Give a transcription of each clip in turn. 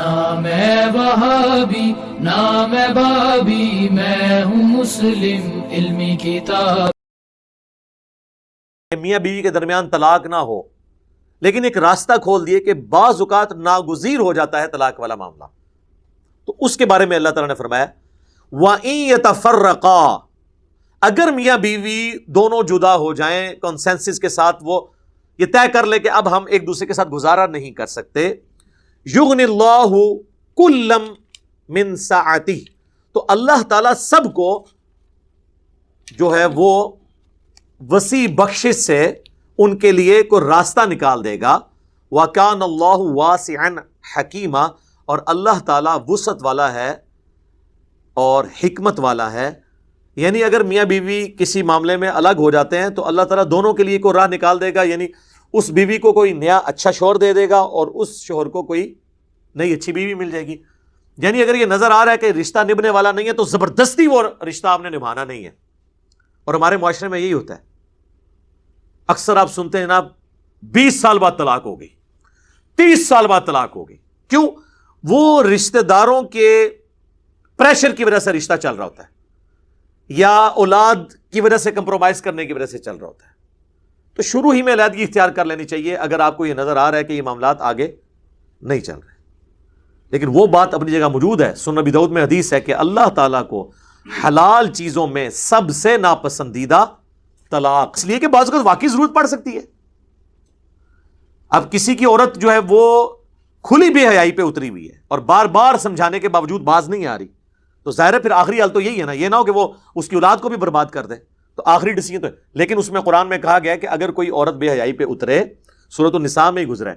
نہ میں وہابی نہ میں بابی، میں ہوں مسلم علمی کتاب۔ میاں بیوی کے درمیان طلاق نہ ہو، لیکن ایک راستہ کھول دیے کہ بعض اوقات ناگزیر ہو جاتا ہے طلاق والا معاملہ، تو اس کے بارے میں اللہ تعالیٰ نے فرمایا وَإِن يَتَفَرَّقَا، اگر میاں بیوی دونوں جدا ہو جائیں کنسنسس کے ساتھ، وہ یہ طے کر لے کہ اب ہم ایک دوسرے کے ساتھ گزارا نہیں کر سکتے، یغنی اللہ کلا من سعتہ، تو اللہ تعالیٰ سب کو جو ہے وہ وسیع بخشش سے ان کے لیے کوئی راستہ نکال دے گا۔ وَكَانَ اللَّهُ وَاسِعًا حَكِيمًا، اور اللہ تعالیٰ وسعت والا ہے اور حکمت والا ہے۔ یعنی اگر میاں بیوی کسی معاملے میں الگ ہو جاتے ہیں تو اللہ تعالیٰ دونوں کے لیے کوئی راہ نکال دے گا، یعنی اس بیوی کو کوئی نیا اچھا شوہر دے دے گا اور اس شوہر کو کوئی نئی اچھی بیوی مل جائے گی۔ یعنی اگر یہ نظر آ رہا ہے کہ رشتہ نبھنے والا نہیں ہے تو زبردستی وہ رشتہ آپ نے نبھانا نہیں ہے، اور ہمارے معاشرے میں یہی ہوتا ہے۔ اکثر آپ سنتے ہیں جناب 20 سال بعد طلاق ہو گئی، 30 سال بعد طلاق ہو گئی، کیوں؟ وہ رشتہ داروں کے پریشر کی وجہ سے رشتہ چل رہا ہوتا ہے، یا اولاد کی وجہ سے کمپرومائز کرنے کی وجہ سے چل رہا ہوتا ہے۔ تو شروع ہی میں علیحدگی اختیار کر لینی چاہیے اگر آپ کو یہ نظر آ رہا ہے کہ یہ معاملات آگے نہیں چل رہے۔ لیکن وہ بات اپنی جگہ موجود ہے، سنن ابی داؤد میں حدیث ہے کہ اللہ تعالیٰ کو حلال چیزوں میں سب سے ناپسندیدہ طلاق، اس لیے کہ بعض اوقات واقعی ضرورت پڑ سکتی ہے۔ اب کسی کی عورت جو ہے وہ کھلی بے حیائی پہ اتری ہوئی ہے اور بار بار سمجھانے کے باوجود باز نہیں آ رہی، تو ظاہر ہے پھر آخری حل تو یہی ہے نا، یہ نہ ہو کہ وہ اس کی اولاد کو بھی برباد کر دے، تو آخری ڈیسیژن تو ہے۔ لیکن اس میں قرآن میں کہا گیا ہے کہ اگر کوئی عورت بے حیائی پہ اترے، سورۃ النساء میں ہی گزرا ہے،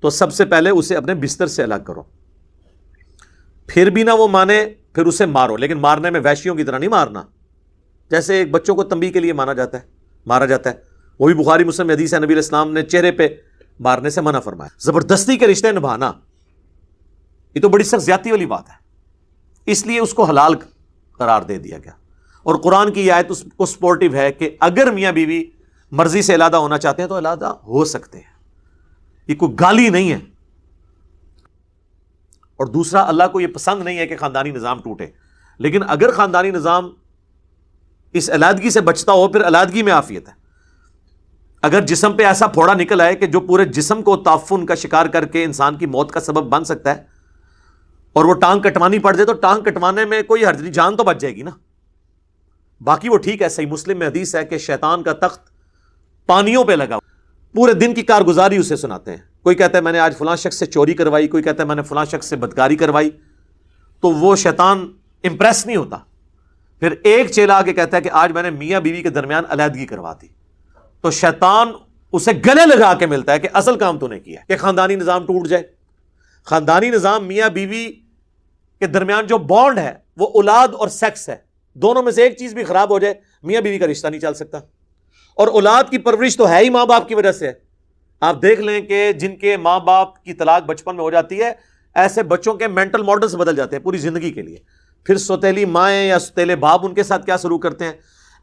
تو سب سے پہلے اسے اپنے بستر سے الگ کرو، پھر بھی نہ وہ مانے پھر اسے مارو، لیکن مارنے میں وحشیوں کی طرح نہیں مارنا، جیسے ایک بچوں کو تنبیہ کے لیے مارا جاتا ہے، وہ بھی بخاری مسلم میں حدیث ہے، نبی علیہ السلام نے چہرے پہ مارنے سے منع فرمایا۔ زبردستی کے رشتے نبھانا یہ تو بڑی سخت زیادتی والی بات ہے، اس لیے اس کو حلال قرار دے دیا گیا۔ اور قرآن کی یہ آیت اس کو سپورٹیو ہے کہ اگر میاں بیوی مرضی سے علیحدہ ہونا چاہتے ہیں تو علیحدہ ہو سکتے ہیں، یہ کوئی گالی نہیں ہے۔ اور دوسرا، اللہ کو یہ پسند نہیں ہے کہ خاندانی نظام ٹوٹے، لیکن اگر خاندانی نظام اس علیحدگی سے بچتا ہو پھر علیحدگی میں عافیت ہے۔ اگر جسم پہ ایسا پھوڑا نکل آئے کہ جو پورے جسم کو تعفن کا شکار کر کے انسان کی موت کا سبب بن سکتا ہے، اور وہ ٹانگ کٹوانی پڑ جائے تو ٹانگ کٹوانے میں کوئی حرج نہیں، جان تو بچ جائے گی نا، باقی وہ ٹھیک ہے۔ صحیح مسلم میں حدیث ہے کہ شیطان کا تخت پانیوں پہ لگا، پورے دن کی کارگزاری اسے سناتے ہیں، کوئی کہتا ہے میں نے آج فلاں شخص سے چوری کروائی، کوئی کہتا ہے میں نے فلاں شخص سے بدکاری کروائی، تو وہ شیطان امپریس نہیں ہوتا، پھر ایک چیلا آ کے کہتا ہے کہ آج میں نے میاں بیوی کے درمیان علیحدگی کروا دی، تو شیطان اسے گلے لگا کے ملتا ہے کہ اصل کام تو نے کیا کہ خاندانی نظام ٹوٹ جائے۔ خاندانی نظام میاں بیوی کے درمیان جو بانڈ ہے وہ اولاد اور سیکس ہے، دونوں میں سے ایک چیز بھی خراب ہو جائے میاں بیوی کا رشتہ نہیں چل سکتا۔ اور اولاد کی پرورش تو ہے ہی ماں باپ کی وجہ سے ہے۔ آپ دیکھ لیں کہ جن کے ماں باپ کی طلاق بچپن میں ہو جاتی ہے، ایسے بچوں کے مینٹل ماڈلز بدل جاتے ہیں پوری زندگی کے لیے، پھر سوتیلی مائیں یا سوتیلے باپ ان کے ساتھ کیا سلوک کرتے ہیں۔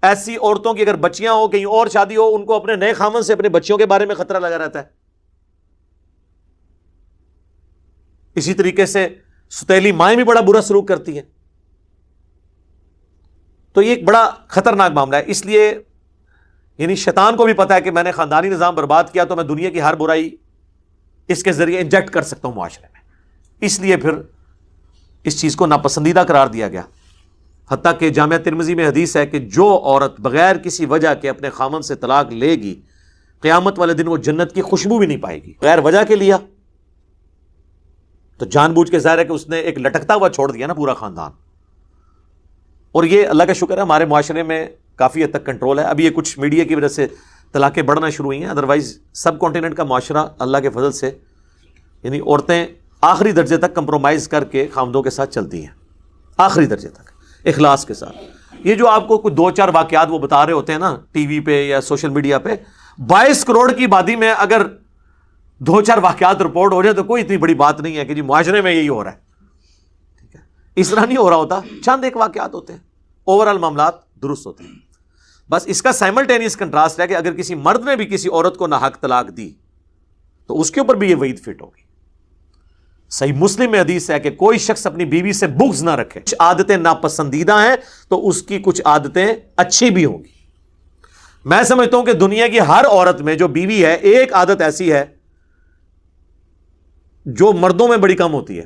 ایسی عورتوں کی اگر بچیاں ہو، کہیں اور شادی ہو، ان کو اپنے نئے خاوند سے اپنے بچیوں کے بارے میں خطرہ لگا رہتا ہے۔ اسی طریقے سے سوتیلی مائیں بھی بڑا برا سلوک کرتی ہیں، تو یہ ایک بڑا خطرناک معاملہ ہے۔ اس لیے یعنی شیطان کو بھی پتا ہے کہ میں نے خاندانی نظام برباد کیا تو میں دنیا کی ہر برائی اس کے ذریعے انجیکٹ کر سکتا ہوں معاشرے میں، اس لیے پھر اس چیز کو ناپسندیدہ قرار دیا گیا۔ حتیٰ کہ جامعہ ترمذی میں حدیث ہے کہ جو عورت بغیر کسی وجہ کے اپنے خاوند سے طلاق لے گی، قیامت والے دن وہ جنت کی خوشبو بھی نہیں پائے گی۔ غیر وجہ کے لیا تو جان بوجھ کے ظاہر ہے کہ اس نے ایک لٹکتا ہوا چھوڑ دیا نا پورا خاندان۔ اور یہ اللہ کا شکر ہے ہمارے معاشرے میں کافی حد تک کنٹرول ہے، ابھی یہ کچھ میڈیا کی وجہ سے طلاقیں بڑھنا شروع ہوئی ہیں، ادروائز سب کانٹیننٹ کا معاشرہ اللہ کے فضل سے یعنی عورتیں آخری درجے تک کمپرومائز کر کے خاوندوں کے ساتھ چلتی ہیں، آخری درجے تک اخلاص کے ساتھ۔ یہ جو آپ کو کوئی 2-4 واقعات وہ بتا رہے ہوتے ہیں نا ٹی وی پہ یا سوشل میڈیا پہ، 22 کروڑ کی آبادی میں اگر 2-4 واقعات رپورٹ ہو جائے تو کوئی اتنی بڑی بات نہیں ہے کہ جی معاشرے میں یہی ہو رہا ہے، ٹھیک ہے؟ اس طرح نہیں ہو رہا ہوتا، چند ایک واقعات ہوتے ہیں، اوورآل معاملات درست ہوتے ہیں۔ بس اس کا سائملٹینیس کنٹراسٹ ہے کہ اگر کسی مرد نے بھی کسی عورت کو ناحق طلاق دی تو اس کے اوپر بھی یہ وعید فٹ ہوگی۔ صحیح مسلم میں حدیث ہے کہ کوئی شخص اپنی بیوی سے بغض نہ رکھے. کچھ عادتیں ناپسندیدہ ہیں تو اس کی کچھ عادتیں اچھی بھی ہوں گی. میں سمجھتا ہوں کہ دنیا کی ہر عورت میں جو بیوی ہے ایک عادت ایسی ہے جو مردوں میں بڑی کم ہوتی ہے,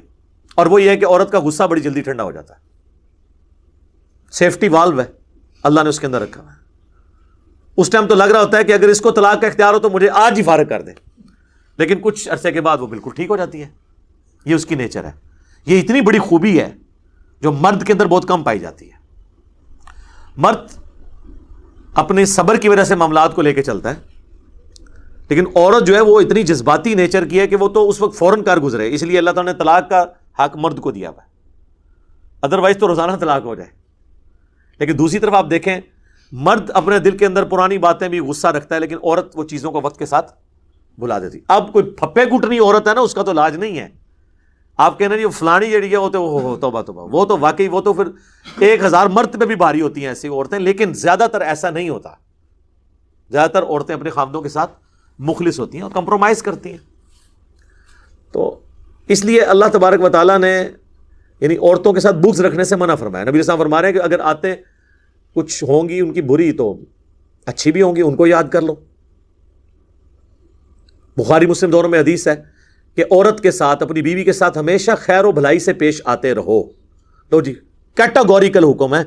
اور وہ یہ ہے کہ عورت کا غصہ بڑی جلدی ٹھنڈا ہو جاتا ہے. سیفٹی والو ہے اللہ نے اس کے اندر رکھا ہے. اس ٹائم تو لگ رہا ہوتا ہے کہ اگر اس کو طلاق کا اختیار ہو تو مجھے آج ہی فارغ کر دے, لیکن کچھ عرصے کے بعد وہ بالکل ٹھیک ہو جاتی ہے. یہ اس کی نیچر ہے. یہ اتنی بڑی خوبی ہے جو مرد کے اندر بہت کم پائی جاتی ہے. مرد اپنے صبر کی وجہ سے معاملات کو لے کے چلتا ہے, لیکن عورت جو ہے وہ اتنی جذباتی نیچر کی ہے کہ وہ تو اس وقت فوراً کار گزرے. اس لیے اللہ تعالیٰ نے طلاق کا حق مرد کو دیا ہوا ہے, ادروائز تو روزانہ طلاق ہو جائے. لیکن دوسری طرف آپ دیکھیں, مرد اپنے دل کے اندر پرانی باتیں بھی غصہ رکھتا ہے, لیکن عورت وہ چیزوں کو وقت کے ساتھ بھلا دیتی. اب کوئی پھپے گھٹنی عورت ہے نا, اس کا تو علاج نہیں ہے. آپ کہنا جی فلانی جڑی ہے وہ تو توبہ توبہ, وہ تو واقعی وہ تو پھر 1000 مرد پہ بھی بھاری ہوتی ہیں ایسی عورتیں, لیکن زیادہ تر ایسا نہیں ہوتا. زیادہ تر عورتیں اپنے خاوندوں کے ساتھ مخلص ہوتی ہیں اور کمپرومائز کرتی ہیں. تو اس لیے اللہ تبارک و تعالیٰ نے یعنی عورتوں کے ساتھ بغض رکھنے سے منع فرمایا. نبی صلی اللہ علیہ وسلم فرما رہے ہیں کہ اگر آتے کچھ ہوں گی ان کی بری تو اچھی بھی ہوں گی, ان کو یاد کر لو. بخاری مسلم دونوں میں حدیث ہے کہ عورت کے ساتھ, اپنی بیوی کے ساتھ ہمیشہ خیر و بھلائی سے پیش آتے رہو. تو جی کیٹاگوریکل حکم ہے,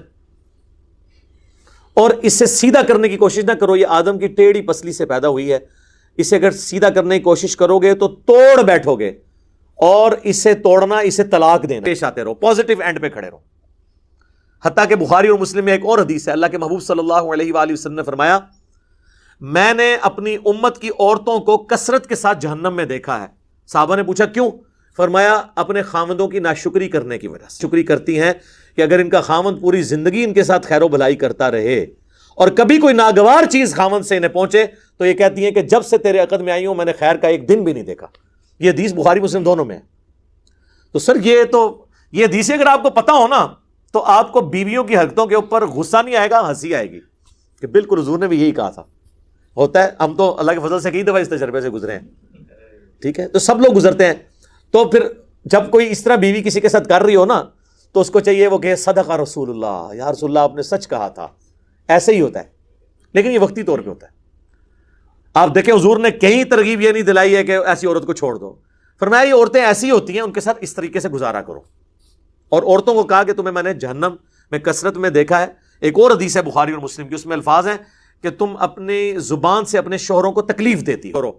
اور اسے سیدھا کرنے کی کوشش نہ کرو. یہ آدم کی ٹیڑھی پسلی سے پیدا ہوئی ہے, اسے اگر سیدھا کرنے کی کوشش کرو گے تو توڑ بیٹھو گے, اور اسے توڑنا, اسے طلاق دینا. پیش آتے رہو, پازیٹیو اینڈ پہ کھڑے رہو. حتیٰ کہ بخاری اور مسلم میں ایک اور حدیث ہے, اللہ کے محبوب صلی اللہ علیہ وآلہ وسلم نے فرمایا, میں نے اپنی امت کی عورتوں کو کثرت کے ساتھ جہنم میں دیکھا ہے. صحابہ نے پوچھا کیوں؟ فرمایا اپنے خاوندوں کی ناشکری کرنے کی وجہ سے. شکری کرتی ہیں کہ اگر ان کا خاوند پوری زندگی ان کے ساتھ خیر و بھلائی کرتا رہے اور کبھی کوئی ناگوار چیز خاوند سے انہیں پہنچے تو یہ کہتی ہیں کہ جب سے تیرے عقد میں آئی ہوں میں نے خیر کا ایک دن بھی نہیں دیکھا. یہ حدیث بخاری مسلم دونوں میں ہے. تو سر یہ حدیث اگر آپ کو پتا ہو نا تو آپ کو بیویوں کی حرکتوں کے اوپر غصہ نہیں آئے گا, ہنسی آئے گی کہ بالکل حضور نے بھی یہی کہا تھا. ہوتا ہے, ہم تو اللہ کے فضل سے کئی دفعہ اس تجربے سے گزرے ہیں, ٹھیک ہے, تو سب لوگ گزرتے ہیں. تو پھر جب کوئی اس طرح بیوی کسی کے ساتھ کر رہی ہو نا تو اس کو چاہیے وہ کہ صدق رسول اللہ, یا رسول اللہ آپ نے سچ کہا تھا. ایسے ہی ہوتا ہے, لیکن یہ وقتی طور پہ ہوتا ہے. آپ دیکھیں حضور نے کہیں ترغیب یہ نہیں دلائی ہے کہ ایسی عورت کو چھوڑ دو. فرمایا یہ عورتیں ایسی ہوتی ہیں, ان کے ساتھ اس طریقے سے گزارا کرو. اور عورتوں کو کہا کہ تمہیں میں نے جہنم میں کثرت میں دیکھا ہے. ایک اور حدیث ہے بخاری اور مسلم کی, اس میں الفاظ ہیں کہ تم اپنی زبان سے اپنے شوہروں کو تکلیف دیتی کرو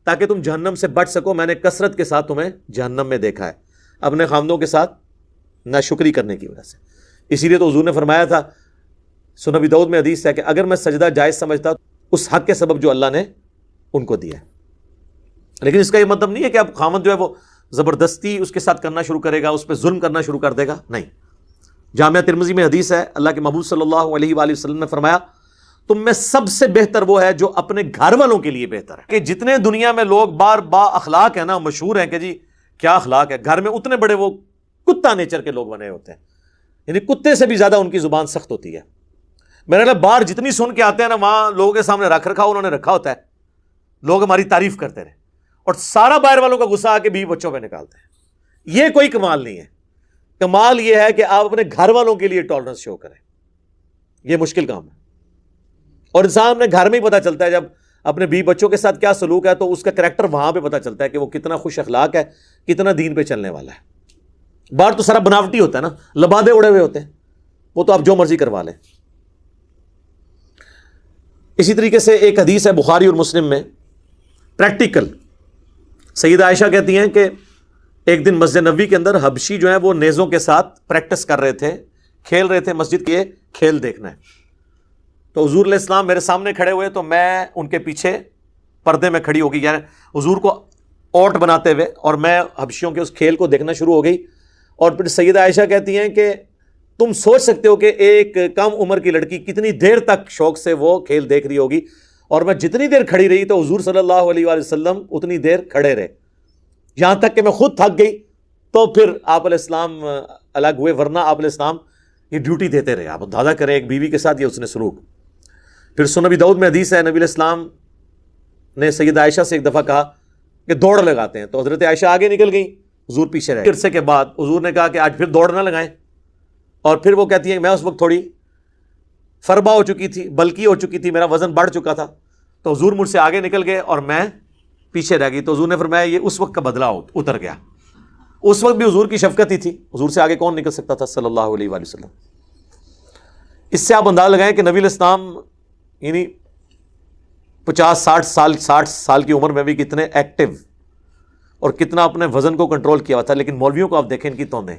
تاکہ تم جہنم سے بچ سکو. میں نے کثرت کے ساتھ تمہیں جہنم میں دیکھا ہے اپنے خاوندوں کے ساتھ ناشکری کرنے کی وجہ سے. اسی لیے تو حضور نے فرمایا تھا, سنن ابی داؤد میں حدیث ہے کہ اگر میں سجدہ جائز سمجھتا اس حق کے سبب جو اللہ نے ان کو دیا ہے. لیکن اس کا یہ مطلب نہیں ہے کہ اب خاوند جو ہے وہ زبردستی اس کے ساتھ کرنا شروع کرے گا, اس پہ ظلم کرنا شروع کر دے گا, نہیں. جامعہ ترمذی میں حدیث ہے, اللہ کے محبوب صلی اللہ علیہ وآلہ وسلم نے فرمایا تم میں سب سے بہتر وہ ہے جو اپنے گھر والوں کے لیے بہتر ہے. کہ جتنے دنیا میں لوگ با اخلاق ہیں نا, مشہور ہیں کہ جی کیا اخلاق ہے, گھر میں اتنے بڑے وہ کتا نیچر کے لوگ بنے ہوتے ہیں. یعنی کتے سے بھی زیادہ ان کی زبان سخت ہوتی ہے. میرے لیے باہر جتنی سن کے آتے ہیں نا وہاں لوگوں کے سامنے رکھ رکھا انہوں نے رکھا ہوتا ہے, لوگ ہماری تعریف کرتے رہے, اور سارا باہر والوں کا غصہ آ کے بیوی بچوں پہ نکالتے ہیں. یہ کوئی کمال نہیں ہے. کمال یہ ہے کہ آپ اپنے گھر والوں کے لیے ٹالرنس شو کریں. یہ مشکل کام ہے, اور انسان اپنے گھر میں ہی پتہ چلتا ہے جب اپنے بیوی بچوں کے ساتھ کیا سلوک ہے تو اس کا کریکٹر وہاں پہ پتہ چلتا ہے کہ وہ کتنا خوش اخلاق ہے, کتنا دین پہ چلنے والا ہے. باہر تو سارا بناوٹی ہوتا ہے نا, لبادے اڑے ہوئے ہوتے ہیں, وہ تو آپ جو مرضی کروا لیں. اسی طریقے سے ایک حدیث ہے بخاری اور مسلم میں, پریکٹیکل. سیدہ عائشہ کہتی ہیں کہ ایک دن مسجد نبوی کے اندر حبشی جو ہیں وہ نیزوں کے ساتھ پریکٹس کر رہے تھے, کھیل رہے تھے, مسجد کے کھیل دیکھنا ہے. تو حضور علیہ السلام میرے سامنے کھڑے ہوئے تو میں ان کے پیچھے پردے میں کھڑی ہو گئی, یعنی حضور کو اوٹ بناتے ہوئے, اور میں حبشیوں کے اس کھیل کو دیکھنا شروع ہو گئی. اور پھر سیدہ عائشہ کہتی ہیں کہ تم سوچ سکتے ہو کہ ایک کم عمر کی لڑکی کتنی دیر تک شوق سے وہ کھیل دیکھ رہی ہوگی, اور میں جتنی دیر کھڑی رہی تو حضور صلی اللہ علیہ وآلہ وسلم اتنی دیر کھڑے رہے, یہاں تک کہ میں خود تھک گئی. تو پھر آپ علیہ السلام الگ ہوئے, ورنہ آپ علیہ السلام یہ ڈیوٹی دیتے رہے. آپ اندازہ کریں ایک بیوی کے ساتھ یہ اس نے سلوک. پھر سنن ابی داؤد میں حدیث ہے, نبی علیہ السلام نے سیدہ عائشہ سے ایک دفعہ کہا کہ دوڑ لگاتے ہیں, تو حضرت عائشہ آگے نکل گئی, حضور پیچھے رہے. عرصے کے بعد حضور نے کہا کہ آج پھر دوڑ نہ لگائیں, اور پھر وہ کہتی ہیں کہ میں اس وقت تھوڑی فربا ہو چکی تھی, بلکی ہو چکی تھی, میرا وزن بڑھ چکا تھا, تو حضور مجھ سے آگے نکل گئے اور میں پیچھے رہ گئی. تو حضور نے فرمایا یہ اس وقت کا بدلہ اتر گیا. اس وقت بھی حضور کی شفقت ہی تھی, حضور سے آگے کون نکل سکتا تھا صلی اللہ علیہ وآلہ وسلم. اس سے آپ اندازہ لگائیں کہ نبی علیہ السلام یعنی 50-60 سال کی عمر میں بھی کتنے ایکٹیو اور کتنا اپنے وزن کو کنٹرول کیا ہوا تھا. لیکن مولویوں کو آپ دیکھیں ان کی توندیں,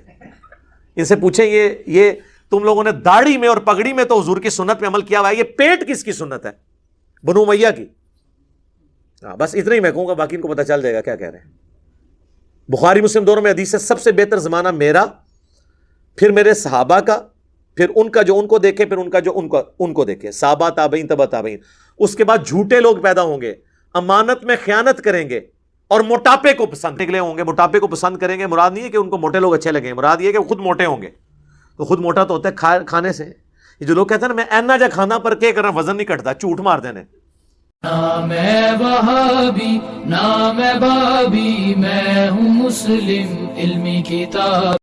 ان سے پوچھیں یہ تم لوگوں نے داڑھی میں اور پگڑی میں تو حضور کی سنت میں عمل کیا ہوا ہے, یہ پیٹ کس کی سنت ہے؟ بنو امیہ کی. بس اتنا ہی میں کہوں گا, باقی ان کو پتہ چل جائے گا کیا کہہ رہے ہیں. بخاری مسلم دونوں میں حدیث ہے سب سے بہتر زمانہ میرا, پھر میرے صحابہ کا, پھر ان کا جو ان کو دیکھے, پھر ان کا جو ان کو دیکھے, صحابہ تابعین تبع تابعین. اس کے بعد جھوٹے لوگ پیدا ہوں گے, امانت میں خیانت کریں گے اور موٹاپے کو پسند نکلے ہوں گے. موٹاپے کو پسند کریں گے, مراد نہیں ہے کہ ان کو موٹے لوگ اچھے لگیں, مراد یہ ہے کہ وہ خود موٹے ہوں گے. تو خود موٹا تو ہوتا ہے کھانے سے. یہ جو لوگ کہتے ہیں نا میں اینا جا کھانا پر کے کرنا وزن نہیں کٹتا, جھوٹ مار دینے. نہ میں وہابی نہ میں بابی، میں ہوں مسلم علمی کتاب